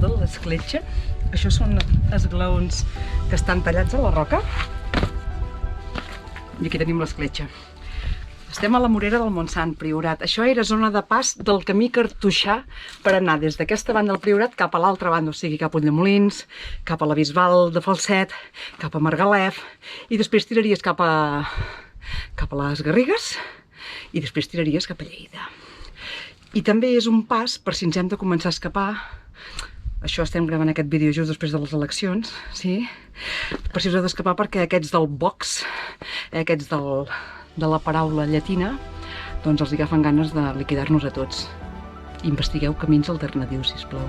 de l'escletxa. Això són esglaons que estan tallats a la roca. I aquí tenim l'escletxa. Estem a la Morera del Montsant, Priorat. Això era zona de pas del camí cartoixà per anar des d'aquesta banda del Priorat cap a l'altra banda, o sigui, cap a Ulldemolins, cap a la Bisbal de Falset, cap a Margalef, i després tiraries cap a les Garrigues i després tiraries cap a Lleida. I també és un pas per si ens hem de començar a escapar. Això estem gravant aquest vídeo just després de les eleccions, sí? Per si us heu d'escapar perquè aquests del Vox, aquests de la paraula llatina, doncs els agafen ganes de liquidar-nos a tots. Investigueu camins alternatius, sisplau.